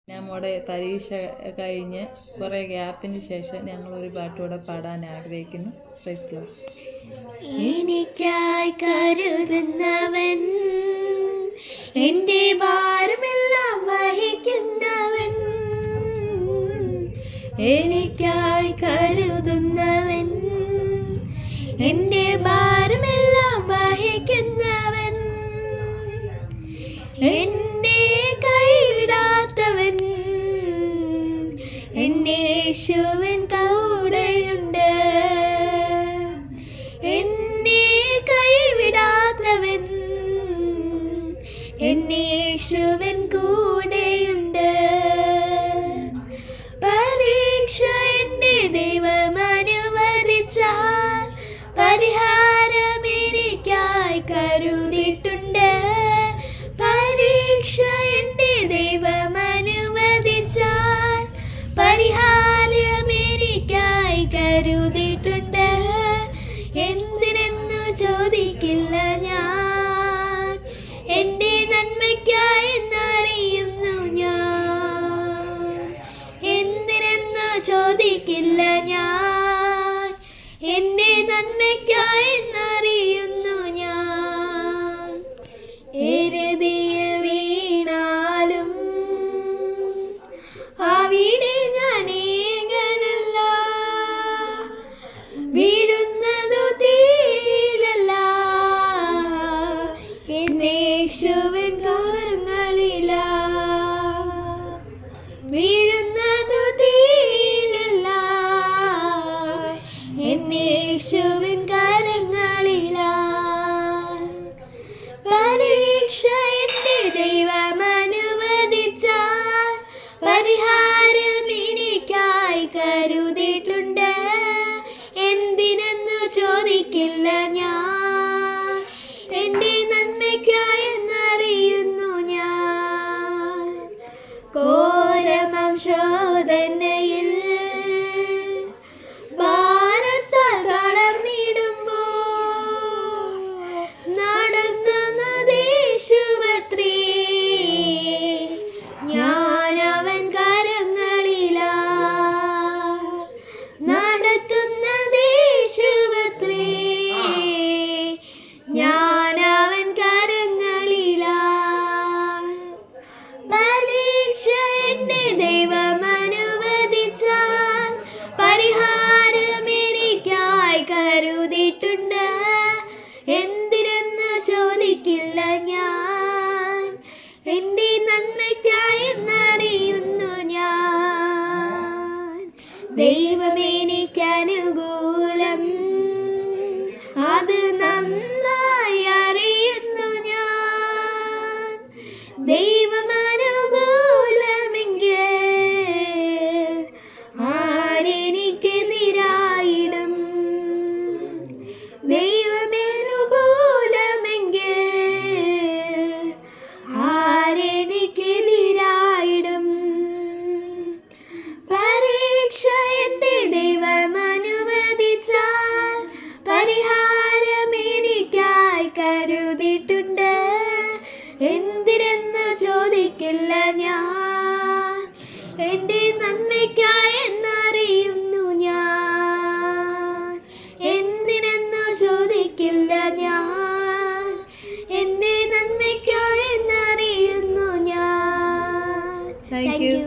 നമ്മുടെ പരീക്ഷ കഴിഞ്ഞ് കുറേ ഗ്യാപ്പിന് ശേഷം ഞങ്ങളൊരു പാട്ടുകൂടെ പാടാൻ ആഗ്രഹിക്കുന്നു. Praise the Lord. എനിക്കായി കരുതുന്നവൻ, എൻ്റെ ഭാരമെല്ലാം വഹിക്കുന്നവൻ, എനിക്കായി കരുതുന്നവൻ, എൻ്റെ ഭാരമെല്ലാം വഹിക്കുന്നവൻ, എന്നെ കൈവിടാത്തവൻ, എന്നെ യേശുവിൻ കൂടെയുണ്ട്, എന്നെ കൈവിടാത്തവൻ, എന്നെ യേശുവിൻ കൂടെയുണ്ട്. പരീക്ഷ എൻ്റെ ദൈവം അനുവദിച്ചാൽ പരിഹാരം എനിക്കായി കരുതിയിട്ടുണ്ട്. പരീക്ഷ എൻ്റെ ദൈവം അനുവദിച്ചാൽ പരിഹാരം എനിക്കായി കരുതിയിട്ടുണ്ട്. എന്തിനെന്നു ചോദിക്കില്ല ഞാൻ, എൻ്റെ നന്മയ്ക്കായി എന്നറിയുന്നു ഞാൻ. എന്തിനെന്നു ചോദിക്കില്ല ഞാൻ, എൻ്റെ നന്മയ്ക്കായി എന്നറിയുന്നു ഞാൻ. എരുതിയിൽ വീണാലും അവിടെ ഞാൻ ഏകനല്ല, വീഴുന്നതു തീയിലല്ല, എന്നെ യേശുവിൻ കരങ്ങളില, വീഴുന്നതു തീയിലല്ല, എന്നെ യേശുവിൻ കരങ്ങളില. പരീക്ഷ എൻ്റെ ദൈവം അനുവദിച്ചാൽ പരിഹാരം എനിക്കായി കരുതിയിട്ടുണ്ട്. എന്തിനെന്നു ചോദിക്കില്ല ഞാൻ, എൻ്റെ നന്മയ്ക്കായി എന്നറിയുന്നു ഞാൻ. ഘോരമാം ശോധനയിൽ ഭാരത്താൽ തളർന്നിടുമ്പോൾ നടത്തുന്നത് യേശുവത്രേ, ഞാൻ അവൻ കരങ്ങളിലാ, നടത്തുന്നത് യേശുവത്രേ, ഞാൻ അവൻ കരങ്ങളിലാ. പരീക്ഷ എൻ്റെ ദൈവം അനുവദിച്ചാൽ പരിഹാരം എനിക്കായി കരുതിയിട്ടുണ്ട്. എന്തിനെന്ന് ചോദിക്കില്ല ഞാൻ, എൻ്റെ നന്മയ്ക്കായി എന്നറിയുന്നു ഞാൻ. ദൈവം എനിക്ക് അനുകൂലം, അത് നന്നായി അറിയുന്നു ഞാൻ. ദൈവം അനുകൂലമെങ്കിൽ ആരെനിക്കെതിരായിടും, ദൈവം അനുകൂലമെങ്കിൽ ആരെനിക്കെതിരായിടും. പരീക്ഷ എൻ്റെ ദൈവം അനുവദിച്ചാൽ പരിഹാരം എനിക്കായി കരുതിയിട്ടുണ്ട്. എന്തിനെന്ന് ചോദിക്കില്ല ഞാൻ, എൻ്റെ നന്മയ്ക്കായി എന്നറിയുന്നു ഞാൻ. എന്തിനെന്ന് ചോദിക്കില്ല ഞാൻ, എൻ്റെ നന്മയ്ക്കായി എന്നറിയുന്നു ഞാൻ. Thank you.